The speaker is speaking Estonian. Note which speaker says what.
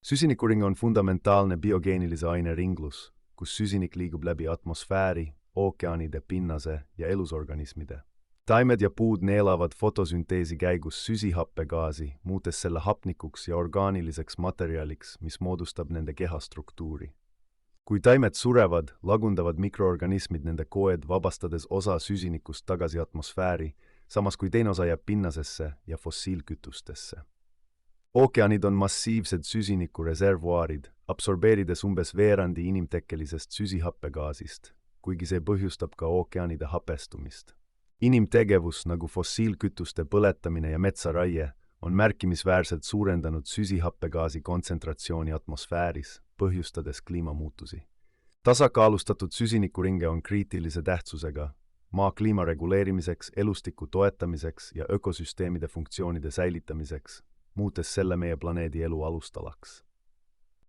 Speaker 1: Süsinikuring on fundamentaalne biogeenilise aine ringlus, kus süsinik liigub läbi atmosfääri, ookeanide, pinnase ja elusorganismide. Taimed ja puud neelavad fotosünteesi käigus süsihappegaasi, muutes selle hapnikuks ja orgaaniliseks materjaliks, mis moodustab nende kehastruktuuri. Kui taimed surevad, lagundavad mikroorganismid nende koed, vabastades osa süsinikust tagasi atmosfääri, samas kui teine osa jääb pinnasesse ja fossiilkütustesse. Ookeanid on massiivsed süsiniku reservuaarid, absorbeerides umbes veerandi inimtekkelisest süsihappegaasist, kuigi see põhjustab ka ookeanide hapestumist. Inimtegevus nagu fossiilkütuste põletamine ja metsaraie on märkimisväärselt suurendanud süsihappegaasi kontsentratsiooni atmosfääris, põhjustades kliimamuutusi. Tasakaalustatud süsinikuringe on kriitilise tähtsusega maa kliima reguleerimiseks, elustiku toetamiseks ja ökosüsteemide funktsioonide säilitamiseks, muutes selle meie planeedi elu alustalaks.